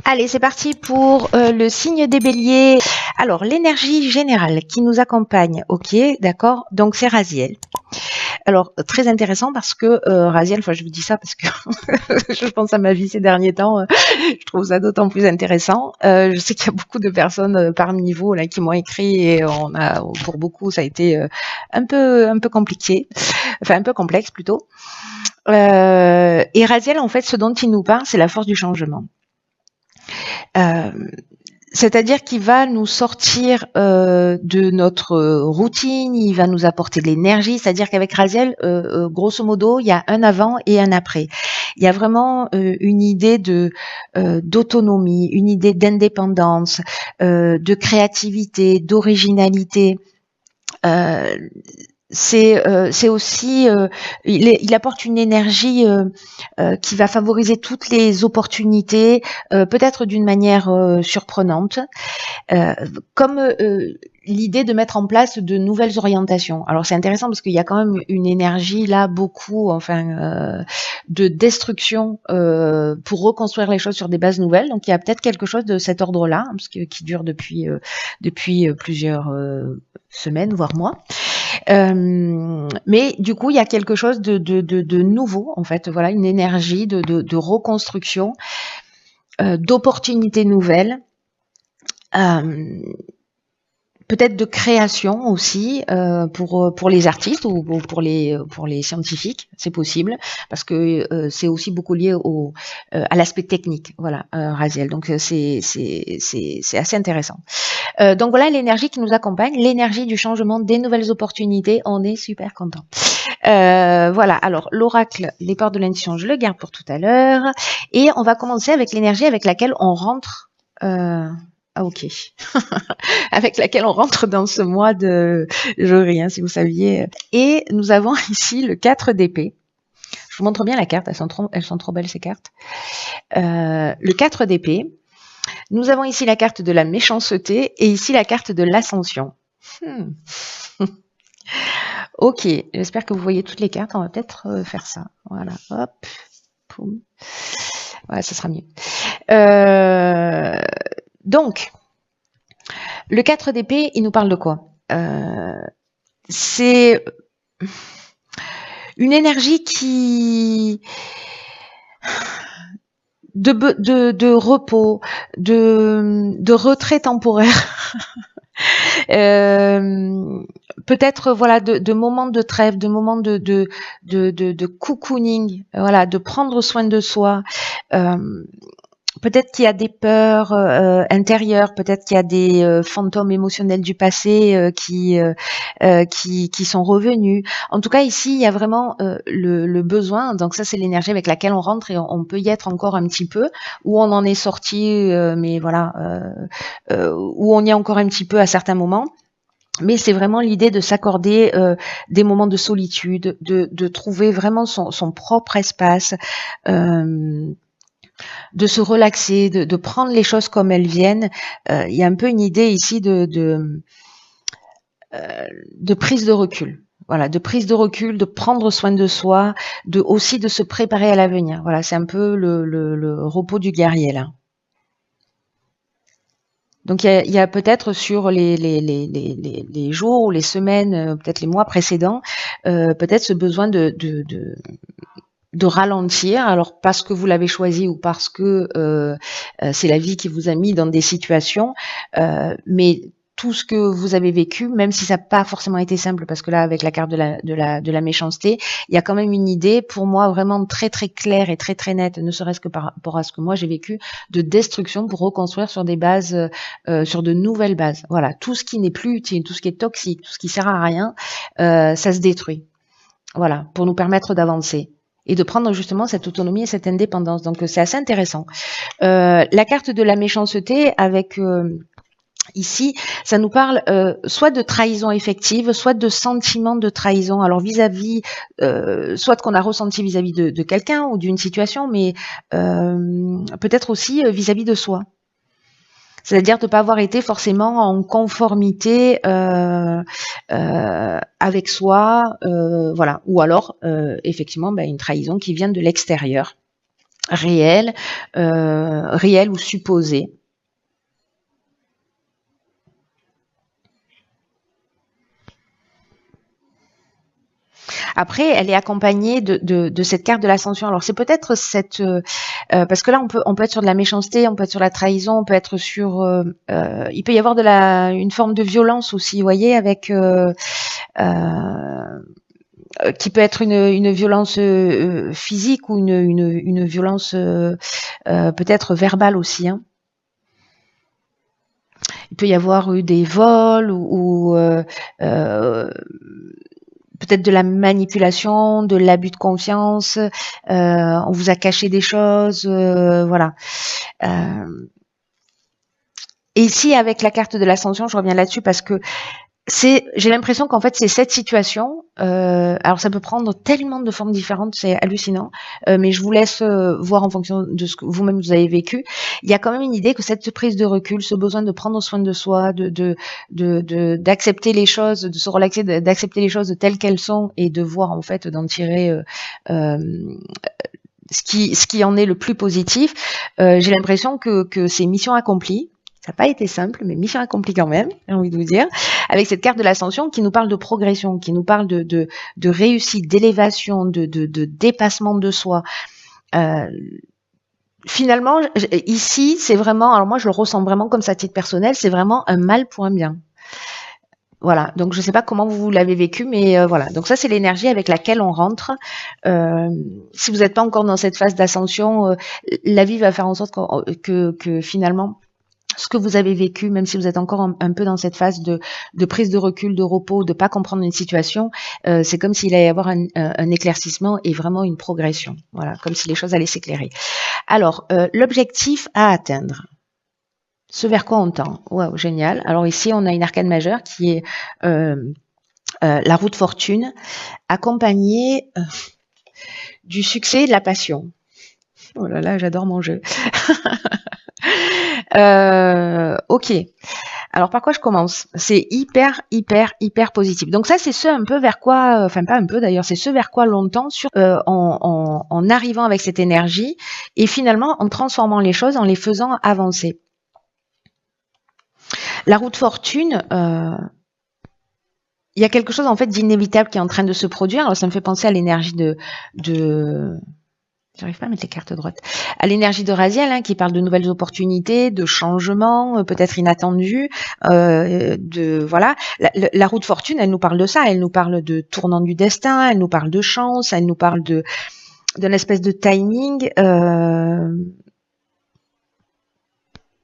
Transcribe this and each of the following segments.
Allez, c'est parti pour le signe des béliers. Alors, l'énergie générale qui nous accompagne, ok, d'accord, donc c'est Raziel. Alors, très intéressant parce que Raziel, enfin je vous dis ça parce que je pense à ma vie ces derniers temps, je trouve ça d'autant plus intéressant. Je sais qu'il y a beaucoup de personnes parmi vous là, qui m'ont écrit et pour beaucoup, ça a été un peu compliqué, enfin un peu complexe plutôt. Et Raziel, en fait, ce dont il nous parle, c'est la force du changement. Euh, C'est-à-dire qu'il va nous sortir de notre routine, il va nous apporter de l'énergie. C'est-à-dire qu'avec Raziel, grosso modo, il y a un avant et un après. Il y a vraiment une idée de d'autonomie, une idée d'indépendance, de créativité, d'originalité. Euh, c'est aussi il apporte une énergie qui va favoriser toutes les opportunités, peut-être d'une manière surprenante, euh, comme l'idée de mettre en place de nouvelles orientations. Alors c'est intéressant parce qu'il y a quand même une énergie là, beaucoup, de destruction pour reconstruire les choses sur des bases nouvelles. Donc il y a peut-être quelque chose de cet ordre-là, parce que qui dure depuis plusieurs semaines, voire mois. Mais du coup, il y a quelque chose de nouveau, en fait. Voilà, une énergie de reconstruction, d'opportunités nouvelles. Peut-être de création aussi pour les artistes ou pour les scientifiques, c'est possible parce que c'est aussi beaucoup lié à l'aspect technique, voilà, Raziel. Donc c'est assez intéressant. Donc voilà l'énergie qui nous accompagne, l'énergie du changement, des nouvelles opportunités. On est super content. Voilà. Alors l'oracle, les portes de l'intuition, je le garde pour tout à l'heure et on va commencer avec l'énergie avec laquelle on rentre. Ah ok. Avec laquelle on rentre dans ce mois de juillet, hein, si vous saviez. Et nous avons ici le 4 d'épée. Je vous montre bien la carte, elles sont trop belles ces cartes. Le 4 d'épée. Nous avons ici la carte de la méchanceté et ici la carte de l'ascension. Ok, j'espère que vous voyez toutes les cartes. On va peut-être faire ça. Voilà, hop, poum. Ouais, ça sera mieux. Donc, le 4 d'épée, il nous parle de quoi? C'est une énergie qui de repos, de retrait temporaire. Peut-être voilà de moments de trêve, de moments de cocooning, voilà, de prendre soin de soi. Peut-être qu'il y a des peurs intérieures, peut-être qu'il y a des fantômes émotionnels du passé qui sont revenus. En tout cas, ici, il y a vraiment le besoin. Donc ça, c'est l'énergie avec laquelle on rentre et on peut y être encore un petit peu, où on en est sorti, mais voilà, où on y est encore un petit peu à certains moments. Mais c'est vraiment l'idée de s'accorder des moments de solitude, de trouver vraiment son propre espace. De se relaxer, de prendre les choses comme elles viennent. Il y a un peu une idée ici de prise de recul. Voilà, de prise de recul, de prendre soin de soi, aussi de se préparer à l'avenir. Voilà, c'est un peu le repos du guerrier là. Donc il y a peut-être sur les jours ou les semaines, peut-être les mois précédents, peut-être ce besoin de ralentir, alors parce que vous l'avez choisi ou parce que c'est la vie qui vous a mis dans des situations, mais tout ce que vous avez vécu, même si ça n'a pas forcément été simple, parce que là, avec la carte de la méchanceté, il y a quand même une idée, pour moi, vraiment très très claire et très très nette, ne serait-ce que par rapport à ce que moi j'ai vécu, de destruction pour reconstruire sur des bases, sur de nouvelles bases. Voilà, tout ce qui n'est plus utile, tout ce qui est toxique, tout ce qui sert à rien, ça se détruit. Voilà, pour nous permettre d'avancer et de prendre justement cette autonomie et cette indépendance. Donc c'est assez intéressant. La carte de la méchanceté avec ici, ça nous parle soit de trahison effective, soit de sentiment de trahison. Alors vis-à-vis, soit qu'on a ressenti vis-à-vis de quelqu'un ou d'une situation, mais peut-être aussi vis-à-vis de soi. C'est-à-dire de ne pas avoir été forcément en conformité avec soi, voilà. Ou alors, effectivement, une trahison qui vient de l'extérieur. réel, réel ou supposé. Après, elle est accompagnée de cette carte de l'ascension. Alors c'est peut-être cette parce que là on peut être sur de la méchanceté, on peut être sur la trahison, on peut être sur il peut y avoir une forme de violence aussi, vous voyez, avec qui peut être une violence physique ou une violence peut-être verbale aussi. Hein. Il peut y avoir eu des vols ou peut-être de la manipulation, de l'abus de confiance, on vous a caché des choses, voilà. Et ici, avec la carte de l'ascension, je reviens là-dessus parce que j'ai l'impression qu'en fait, c'est cette situation. Alors, ça peut prendre tellement de formes différentes, c'est hallucinant. Mais je vous laisse voir en fonction de ce que vous-même vous avez vécu. Il y a quand même une idée que cette prise de recul, ce besoin de prendre soin de soi, d'accepter les choses, de se relaxer, d'accepter les choses telles qu'elles sont et de voir en fait d'en tirer ce qui en est le plus positif. J'ai l'impression que c'est mission accomplie. Ça n'a pas été simple, mais mission accomplie quand même, j'ai envie de vous dire, avec cette carte de l'ascension qui nous parle de progression, qui nous parle de réussite, d'élévation, de dépassement de soi. Finalement, ici, c'est vraiment, alors moi je le ressens vraiment comme ça à titre personnel, c'est vraiment un mal pour un bien. Voilà, donc je ne sais pas comment vous l'avez vécu, mais voilà. Donc ça, c'est l'énergie avec laquelle on rentre. Si vous n'êtes pas encore dans cette phase d'ascension, la vie va faire en sorte que finalement, ce que vous avez vécu, même si vous êtes encore un peu dans cette phase de prise de recul, de repos, de pas comprendre une situation, c'est comme s'il allait y avoir un éclaircissement et vraiment une progression. Voilà, comme si les choses allaient s'éclairer. Alors, l'objectif à atteindre. Ce vers quoi on tend. Waouh, génial. Alors ici, on a une arcane majeure qui est la roue de fortune, accompagnée du succès et de la passion. Oh là là, j'adore mon jeu. Ok. Alors par quoi je commence? C'est hyper positif. Donc ça, c'est ce un peu vers quoi, enfin pas un peu d'ailleurs, c'est ce vers quoi l'on tend en arrivant avec cette énergie et finalement en transformant les choses, en les faisant avancer. La roue de fortune, il y a quelque chose en fait d'inévitable qui est en train de se produire. Alors ça me fait penser à l'énergie de j'arrive pas à mettre les cartes droites. À l'énergie de Raziel, hein, qui parle de nouvelles opportunités, de changements, peut-être inattendus, voilà. La roue de fortune, elle nous parle de ça. Elle nous parle de tournant du destin. Elle nous parle de chance. Elle nous parle d'une espèce de timing.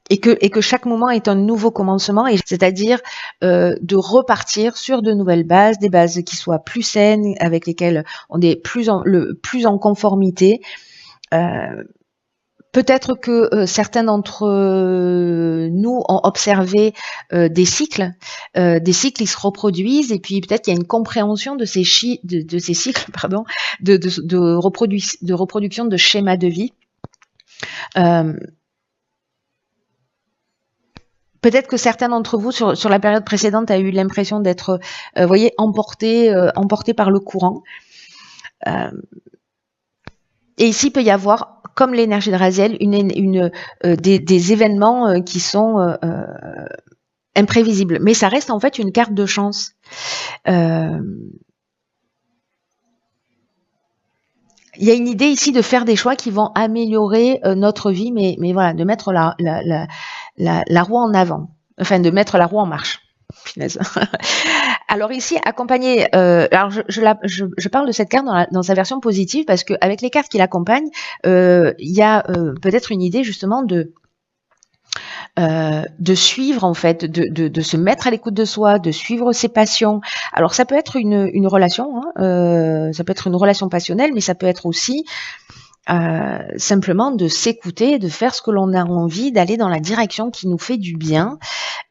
Et que chaque moment est un nouveau commencement, et c'est-à-dire de repartir sur de nouvelles bases, des bases qui soient plus saines, avec lesquelles on est plus en conformité. Peut-être que certains d'entre nous ont observé des cycles ils se reproduisent, et puis peut-être qu'il y a une compréhension de ces cycles, pardon, de reproduction de schémas de vie. Peut-être que certains d'entre vous, sur la période précédente, a eu l'impression d'être, voyez, emporté par le courant. Et ici, il peut y avoir, comme l'énergie de Raziel, des événements qui sont imprévisibles. Mais ça reste en fait une carte de chance. Il y a une idée ici de faire des choix qui vont améliorer notre vie, mais voilà, de mettre la roue en avant, enfin de mettre la roue en marche. Punaise. Alors ici, accompagné, alors je parle de cette carte dans sa version positive parce qu'avec les cartes qui l'accompagnent, il y a peut-être une idée justement de suivre en fait, de se mettre à l'écoute de soi, de suivre ses passions. Alors ça peut être une relation, hein, ça peut être une relation passionnelle, mais ça peut être aussi simplement de s'écouter, de faire ce que l'on a envie, d'aller dans la direction qui nous fait du bien.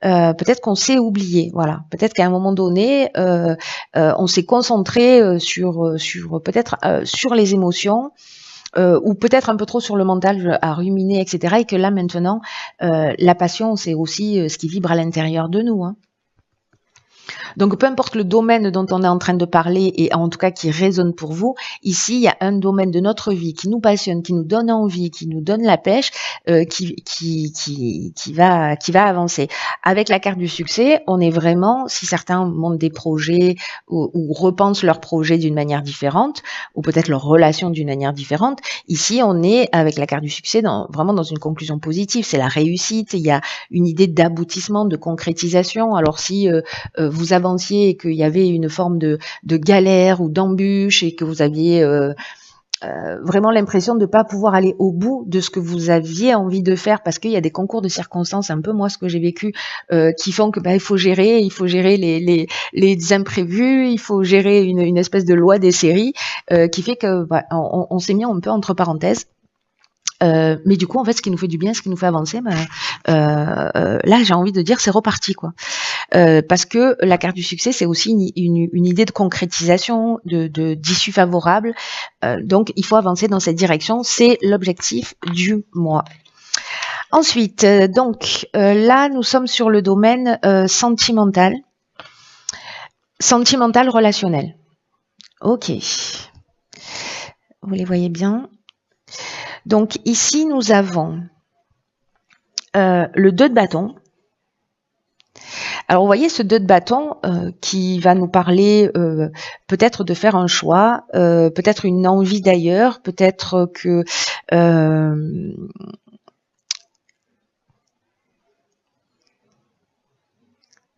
Peut-être qu'on s'est oublié, voilà. Peut-être qu'à un moment donné, on s'est concentré sur peut-être sur les émotions. Ou peut-être un peu trop sur le mental, à ruminer, etc. Et que là, maintenant, la passion, c'est aussi ce qui vibre à l'intérieur de nous. Hein. Donc, peu importe le domaine dont on est en train de parler et en tout cas qui résonne pour vous, ici, il y a un domaine de notre vie qui nous passionne, qui nous donne envie, qui nous donne la pêche, qui va avancer. Avec la carte du succès, on est vraiment, si certains montent des projets ou repensent leurs projets d'une manière différente, ou peut-être leurs relations d'une manière différente, ici, on est avec la carte du succès vraiment dans une conclusion positive. C'est la réussite, il y a une idée d'aboutissement, de concrétisation. Alors si vous avanciez et qu'il y avait une forme de galère ou d'embûche et que vous aviez vraiment l'impression de ne pas pouvoir aller au bout de ce que vous aviez envie de faire parce qu'il y a des concours de circonstances, un peu moi ce que j'ai vécu, qui font que il faut gérer les imprévus, il faut gérer une espèce de loi des séries qui fait que on s'est mis un peu entre parenthèses. Mais du coup, en fait, ce qui nous fait du bien, ce qui nous fait avancer, là, j'ai envie de dire, c'est reparti, quoi. Parce que la carte du succès, c'est aussi une idée de concrétisation, d'issue favorable. Donc, il faut avancer dans cette direction. C'est l'objectif du mois. Ensuite, là, nous sommes sur le domaine sentimental relationnel. Ok. Vous les voyez bien. Donc ici, nous avons le 2 de bâton. Alors, vous voyez ce 2 de bâton qui va nous parler peut-être de faire un choix, peut-être une envie d'ailleurs, peut-être que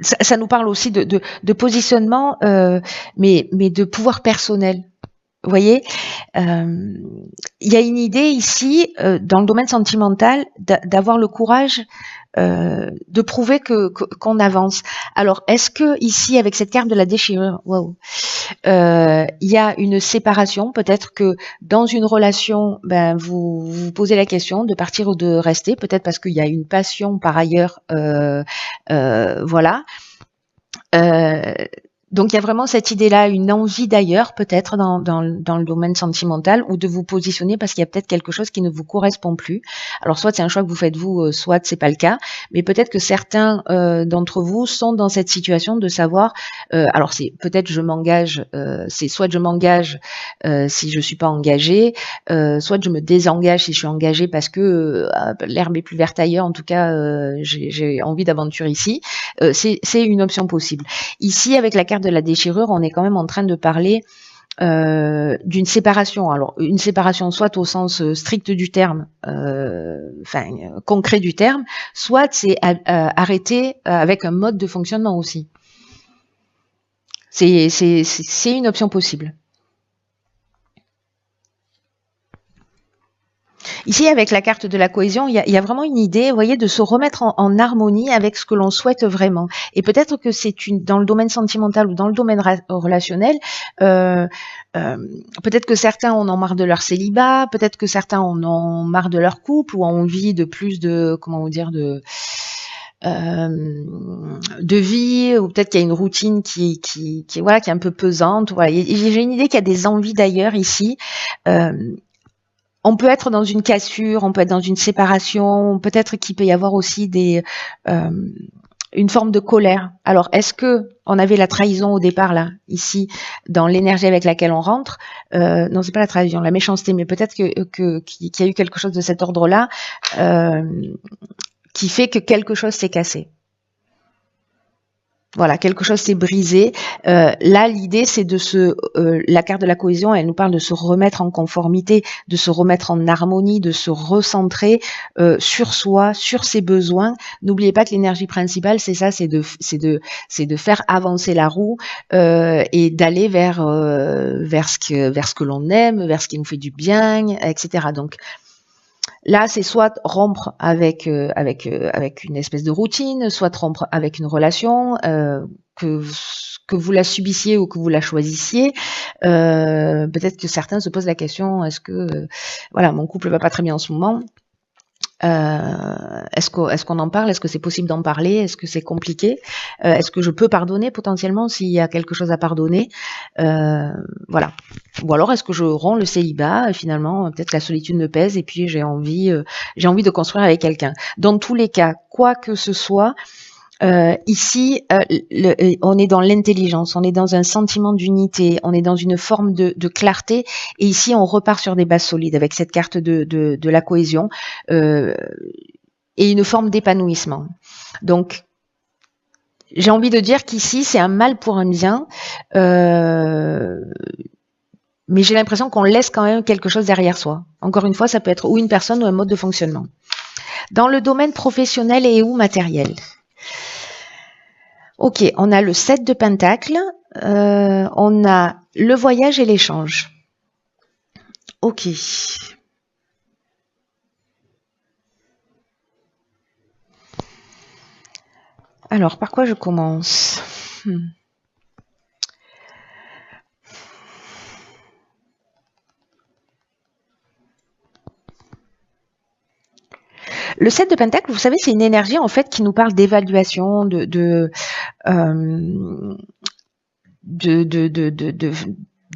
ça nous parle aussi de positionnement, mais de pouvoir personnel. Vous voyez, il y a une idée ici, dans le domaine sentimental, d'avoir le courage de prouver qu'on avance. Alors, est-ce que ici, avec cette carte de la déchirure, waouh, il y a une séparation? Peut-être que dans une relation, vous vous posez la question de partir ou de rester, peut-être parce qu'il y a une passion par ailleurs, voilà. Donc il y a vraiment cette idée-là, une envie d'ailleurs peut-être dans le domaine sentimental ou de vous positionner parce qu'il y a peut-être quelque chose qui ne vous correspond plus. Alors soit c'est un choix que vous faites vous, soit c'est pas le cas, mais peut-être que certains d'entre vous sont dans cette situation de savoir. Alors c'est peut-être je m'engage, c'est soit je m'engage si je suis pas engagée, soit je me désengage si je suis engagée parce que l'herbe est plus verte ailleurs. En tout cas, j'ai envie d'aventure ici. C'est une option possible. Ici, avec la carte de la déchirure, on est quand même en train de parler d'une séparation. Alors, une séparation soit au sens strict du terme, concret du terme, soit c'est arrêter avec un mode de fonctionnement aussi. C'est une option possible. Ici, avec la carte de la cohésion, il y a vraiment une idée, vous voyez, de se remettre en harmonie avec ce que l'on souhaite vraiment. Et peut-être que c'est dans le domaine sentimental ou dans le domaine relationnel, peut-être que certains en ont marre de leur célibat, peut-être que certains en ont marre de leur couple ou ont envie de plus de, comment vous dire, de vie, ou peut-être qu'il y a une routine qui est un peu pesante. Voilà, j'ai une idée qu'il y a des envies d'ailleurs ici. On peut être dans une cassure, on peut être dans une séparation, peut-être qu'il peut y avoir aussi une forme de colère. Alors, est-ce que on avait la trahison au départ là, ici, dans l'énergie avec laquelle on rentre? Non, c'est pas la trahison, la méchanceté, mais peut-être qu'il y a eu quelque chose de cet ordre-là qui fait que quelque chose s'est cassé. Voilà, quelque chose s'est brisé. Là, l'idée, c'est la carte de la cohésion, elle nous parle de se remettre en conformité, de se remettre en harmonie, de se recentrer sur soi, sur ses besoins. N'oubliez pas que l'énergie principale, c'est ça, c'est de faire avancer la roue et d'aller vers ce que l'on aime, vers ce qui nous fait du bien, etc. Donc là, c'est soit rompre avec une espèce de routine, soit rompre avec une relation, que vous la subissiez ou que vous la choisissiez. Peut-être que certains se posent la question, est-ce que voilà, mon couple va pas très bien en ce moment? Est-ce qu'on en parle? Est-ce que c'est possible d'en parler? Est-ce que c'est compliqué? Est-ce que je peux pardonner potentiellement s'il y a quelque chose à pardonner? Voilà. Ou alors est-ce que je romps le célibat et finalement peut-être la solitude me pèse et puis j'ai envie de construire avec quelqu'un. Dans tous les cas, quoi que ce soit, Ici, on est dans l'intelligence, on est dans un sentiment d'unité, on est dans une forme de clarté. Et ici, on repart sur des bases solides avec cette carte de la cohésion et une forme d'épanouissement. Donc, j'ai envie de dire qu'ici, c'est un mal pour un bien. Mais j'ai l'impression qu'on laisse quand même quelque chose derrière soi. Encore une fois, ça peut être ou une personne ou un mode de fonctionnement. Dans le domaine professionnel et ou matériel. Ok, on a le 7 de Pentacle, on a le voyage et l'échange. Ok. Alors, par quoi je commence? Le 7 de Pentacle, vous savez, c'est une énergie en fait qui nous parle d'évaluation,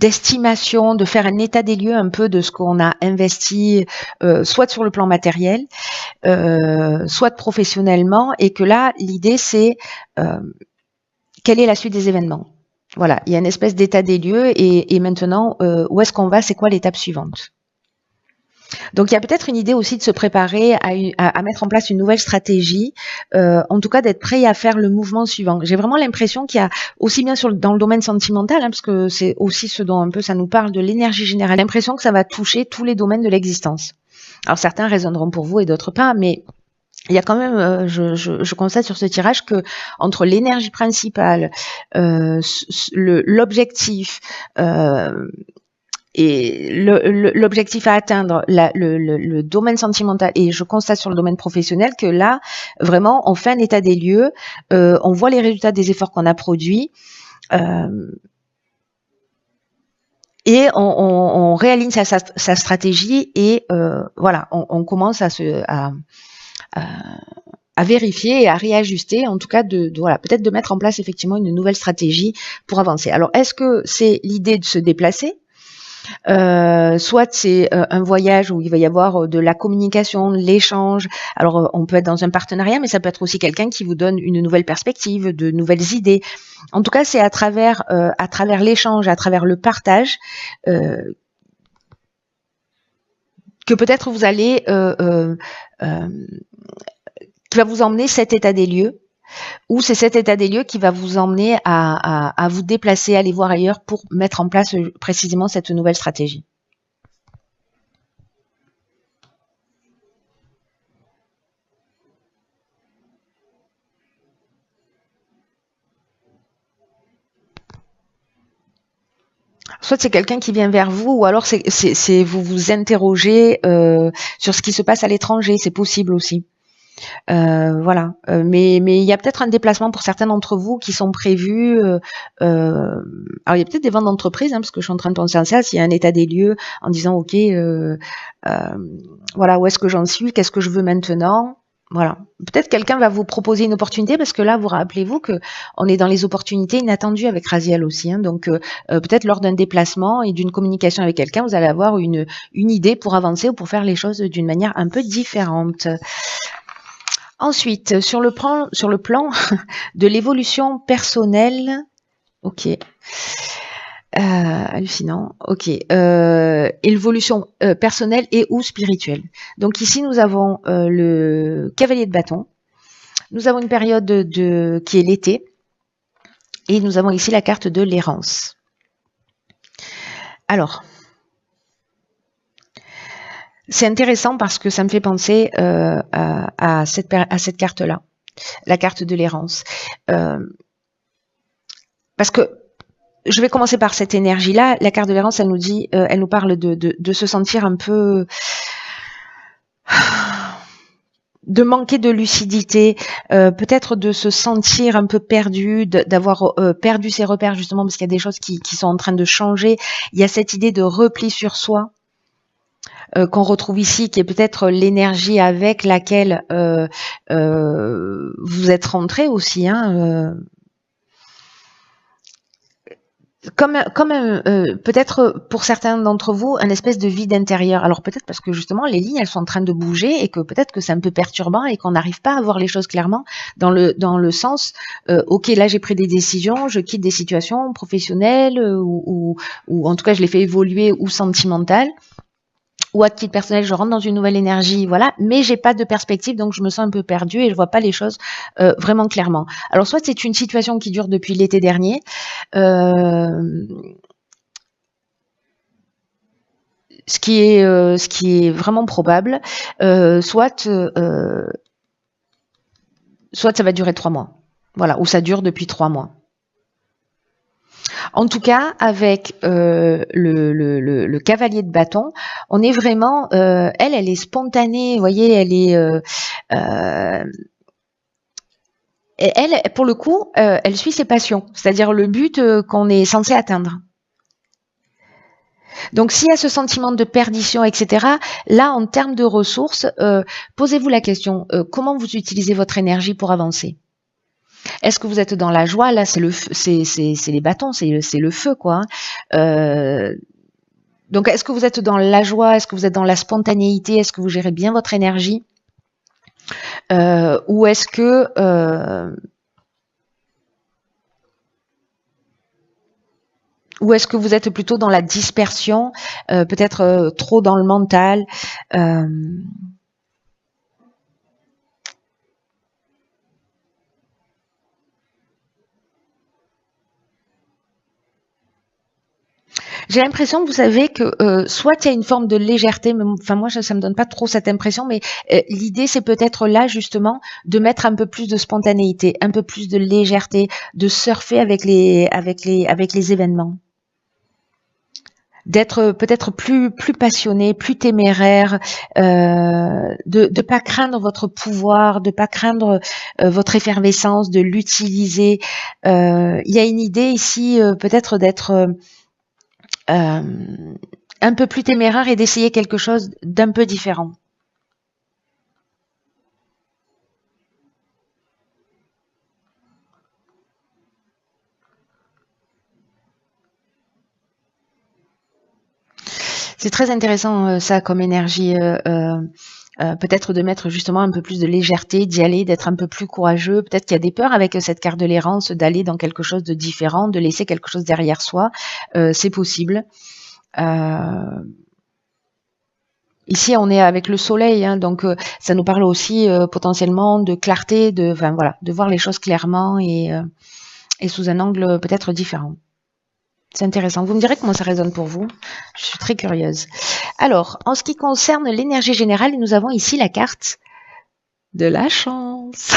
d'estimation, de faire un état des lieux un peu de ce qu'on a investi, soit sur le plan matériel, soit professionnellement, et que là, l'idée c'est quelle est la suite des événements. Voilà, il y a une espèce d'état des lieux et maintenant, où est-ce qu'on va, c'est quoi l'étape suivante. Donc il y a peut-être une idée aussi de se préparer à mettre en place une nouvelle stratégie, en tout cas d'être prêt à faire le mouvement suivant. J'ai vraiment l'impression qu'il y a aussi bien dans le domaine sentimental, parce que c'est aussi ce dont un peu ça nous parle de l'énergie générale, l'impression que ça va toucher tous les domaines de l'existence. Alors certains résonneront pour vous et d'autres pas, mais il y a quand même, je constate sur ce tirage que entre l'énergie principale, l'objectif, et l'objectif à atteindre, le domaine sentimental, et je constate sur le domaine professionnel que là, vraiment, on fait un état des lieux, on voit les résultats des efforts qu'on a produits, et on réaligne sa stratégie, et voilà, on commence à vérifier et à réajuster, en tout cas voilà, peut-être de mettre en place effectivement une nouvelle stratégie pour avancer. Alors, est-ce que c'est l'idée de se déplacer? Soit c'est un voyage où il va y avoir de la communication, de l'échange. Alors on peut être dans un partenariat, mais ça peut être aussi quelqu'un qui vous donne une nouvelle perspective, de nouvelles idées. En tout cas, c'est à travers l'échange, à travers le partage, que peut-être vous allez qui va vous emmener cet état des lieux. Ou c'est cet état des lieux qui va vous emmener à vous déplacer, aller voir ailleurs pour mettre en place précisément cette nouvelle stratégie. Soit c'est quelqu'un qui vient vers vous, ou alors c'est vous vous interrogez sur ce qui se passe à l'étranger, c'est possible aussi. Voilà, mais il y a peut-être un déplacement pour certains d'entre vous qui sont prévus. Alors il y a peut-être des ventes d'entreprise, parce que je suis en train de penser à ça. S'il y a un état des lieux en disant ok, voilà, où est-ce que j'en suis, qu'est-ce que je veux maintenant. Voilà, peut-être quelqu'un va vous proposer une opportunité, parce que là, vous rappelez-vous que on est dans les opportunités inattendues avec Raziel aussi. Donc peut-être lors d'un déplacement et d'une communication avec quelqu'un, vous allez avoir une idée pour avancer ou pour faire les choses d'une manière un peu différente. Ensuite, sur le plan de l'évolution personnelle, ok, hallucinant, ok, évolution personnelle et ou spirituelle. Donc ici, nous avons le cavalier de bâton, nous avons une période qui est l'été, et nous avons ici la carte de l'errance. Alors, c'est intéressant parce que ça me fait penser à cette carte-là, la carte de l'errance. Parce que je vais commencer par cette énergie-là. La carte de l'errance, elle nous dit, elle nous parle de se sentir un peu, de manquer de lucidité, peut-être de se sentir un peu perdu, d'avoir perdu ses repères justement parce qu'il y a des choses qui sont en train de changer. Il y a cette idée de repli sur soi. Qu'on retrouve ici, qui est peut-être l'énergie avec laquelle vous êtes rentré aussi. peut-être pour certains d'entre vous, un espèce de vide intérieur. Alors peut-être parce que justement les lignes elles sont en train de bouger et que peut-être que c'est un peu perturbant et qu'on n'arrive pas à voir les choses clairement dans le sens ok, là j'ai pris des décisions, je quitte des situations professionnelles ou en tout cas je les fais évoluer ou sentimentales. Ou à titre personnel, je rentre dans une nouvelle énergie, voilà, mais j'ai pas de perspective, donc je me sens un peu perdue et je vois pas les choses vraiment clairement. Alors soit c'est une situation qui dure depuis l'été dernier, ce qui est vraiment probable, soit ça va durer 3 mois, voilà, ou ça dure depuis 3 mois. En tout cas, avec le cavalier de bâton, on est vraiment, elle est spontanée, vous voyez, elle est, elle, pour le coup, elle suit ses passions, c'est-à-dire le but qu'on est censé atteindre. Donc, s'il y a ce sentiment de perdition, etc., là, en termes de ressources, posez-vous la question, comment vous utilisez votre énergie pour avancer? Est-ce que vous êtes dans la joie? Là, c'est les bâtons, c'est le feu, quoi. Donc, est-ce que vous êtes dans la joie? Est-ce que vous êtes dans la spontanéité? Est-ce que vous gérez bien votre énergie? Ou est-ce que vous êtes plutôt dans la dispersion, peut-être trop dans le mental? J'ai l'impression, vous savez, que soit il y a une forme de légèreté, mais enfin moi ça me donne pas trop cette impression, mais l'idée c'est peut-être là justement de mettre un peu plus de spontanéité, un peu plus de légèreté, de surfer avec les événements, d'être peut-être plus passionné, plus téméraire, de pas craindre votre pouvoir, de pas craindre votre effervescence, de l'utiliser. Il y a une idée ici peut-être d'être un peu plus téméraire et d'essayer quelque chose d'un peu différent. C'est très intéressant ça comme énergie. Peut-être de mettre justement un peu plus de légèreté, d'y aller, d'être un peu plus courageux. Peut-être qu'il y a des peurs avec cette carte de l'errance, d'aller dans quelque chose de différent, de laisser quelque chose derrière soi. C'est possible. Ici, on est avec le soleil, hein, donc ça nous parle aussi potentiellement de clarté, enfin voilà, de voir les choses clairement et sous un angle peut-être différent. C'est intéressant. Vous me direz comment ça résonne pour vous. Je suis très curieuse. Alors, en ce qui concerne l'énergie générale, nous avons ici la carte de la chance.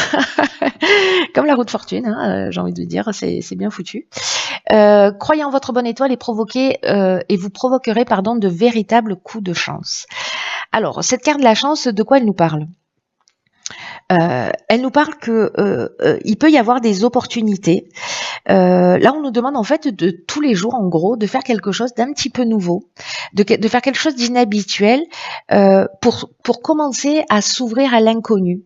Comme la roue de fortune, hein, j'ai envie de dire, c'est bien foutu. Croyez en votre bonne étoile et vous provoquerez de véritables coups de chance. Alors, cette carte de la chance, de quoi elle nous parle? Elle nous parle que il peut y avoir des opportunités. Là, on nous demande en fait de tous les jours, en gros, de faire quelque chose d'un petit peu nouveau, de faire quelque chose d'inhabituel pour commencer à s'ouvrir à l'inconnu.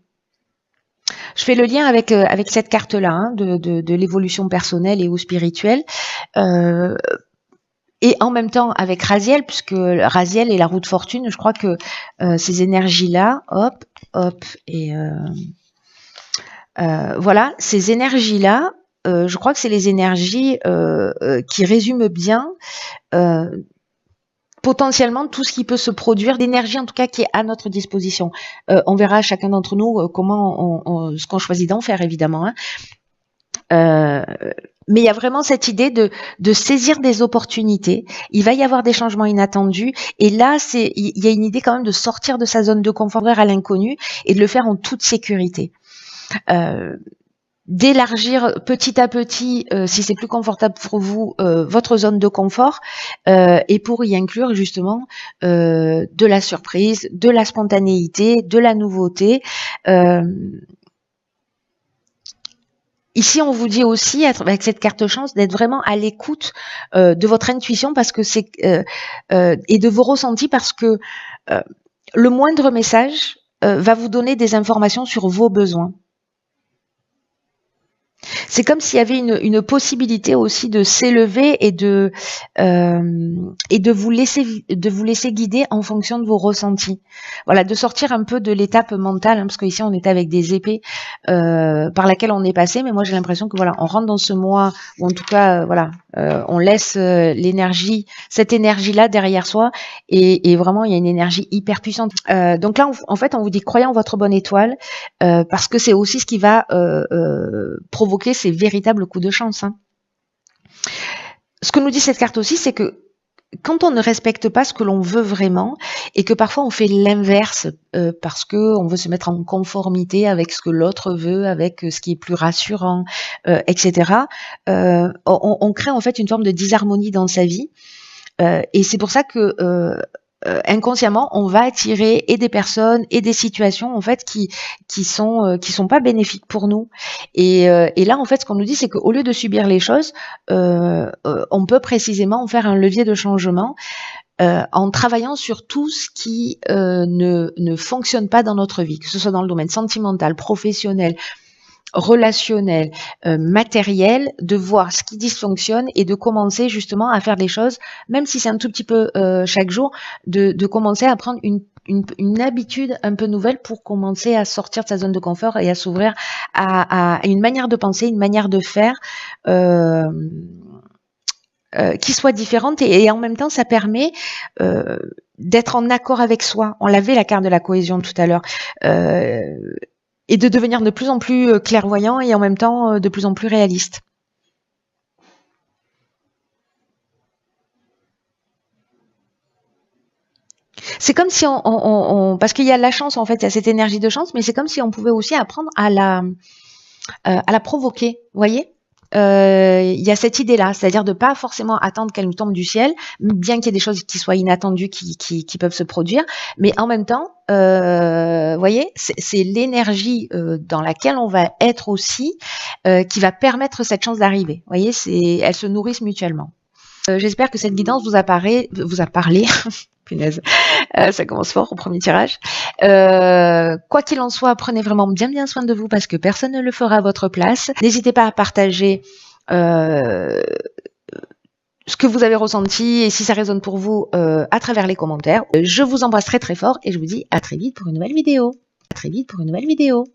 Je fais le lien avec cette carte-là, hein, de l'évolution personnelle et ou spirituelle. Et en même temps avec Raziel, puisque Raziel est la roue de fortune, je crois que ces énergies-là, hop, et voilà, ces énergies-là, je crois que c'est les énergies qui résument bien potentiellement tout ce qui peut se produire, d'énergie en tout cas qui est à notre disposition. On verra chacun d'entre nous comment ce qu'on choisit d'en faire évidemment. Hein. Mais il y a vraiment cette idée de saisir des opportunités. Il va y avoir des changements inattendus. Et là, il y a une idée quand même de sortir de sa zone de confort à l'inconnu et de le faire en toute sécurité. D'élargir petit à petit, si c'est plus confortable pour vous, votre zone de confort, et pour y inclure justement de la surprise, de la spontanéité, de la nouveauté. Ici, on vous dit aussi, avec cette carte chance, d'être vraiment à l'écoute de votre intuition parce que et de vos ressentis parce que le moindre message va vous donner des informations sur vos besoins. C'est comme s'il y avait une possibilité aussi de s'élever et de vous laisser guider en fonction de vos ressentis. Voilà, de sortir un peu de l'étape mentale, hein, parce qu'ici on était avec des épées par laquelle on est passé, mais moi j'ai l'impression que voilà, on rentre dans ce mois, ou en tout cas voilà, on laisse l'énergie, cette énergie-là derrière soi, et vraiment il y a une énergie hyper puissante. Donc là, en fait, on vous dit croyez en votre bonne étoile, parce que c'est aussi ce qui va provoquer ces véritables coups de chance. Hein. Ce que nous dit cette carte aussi, c'est que quand on ne respecte pas ce que l'on veut vraiment et que parfois on fait l'inverse parce que on veut se mettre en conformité avec ce que l'autre veut, avec ce qui est plus rassurant, etc. On crée en fait une forme de disharmonie dans sa vie et c'est pour ça que inconsciemment, on va attirer et des personnes et des situations en fait qui sont pas bénéfiques pour nous. Et là, en fait, ce qu'on nous dit, c'est qu'au lieu de subir les choses, on peut précisément en faire un levier de changement en travaillant sur tout ce qui ne fonctionne pas dans notre vie, que ce soit dans le domaine sentimental, professionnel, relationnel, matériel, de voir ce qui dysfonctionne et de commencer justement à faire des choses, même si c'est un tout petit peu chaque jour, de commencer à prendre une habitude un peu nouvelle pour commencer à sortir de sa zone de confort et à s'ouvrir à une manière de penser, une manière de faire qui soit différente et en même temps ça permet d'être en accord avec soi. On l'avait la carte de la cohésion tout à l'heure. Et de devenir de plus en plus clairvoyant et en même temps de plus en plus réaliste. C'est comme si parce qu'il y a la chance en fait, il y a cette énergie de chance, mais c'est comme si on pouvait aussi apprendre à la provoquer, vous voyez. Il y a cette idée-là, c'est-à-dire de pas forcément attendre qu'elle nous tombe du ciel, bien qu'il y ait des choses qui soient inattendues, qui peuvent se produire, mais en même temps, voyez, c'est l'énergie dans laquelle on va être aussi qui va permettre cette chance d'arriver. Voyez, elles se nourrissent mutuellement. J'espère que cette guidance vous a parlé. Punaise, ça commence fort au premier tirage. Quoi qu'il en soit, prenez vraiment bien soin de vous parce que personne ne le fera à votre place. N'hésitez pas à partager ce que vous avez ressenti et si ça résonne pour vous à travers les commentaires. Je vous embrasse très fort et je vous dis à très vite pour une nouvelle vidéo. À très vite pour une nouvelle vidéo.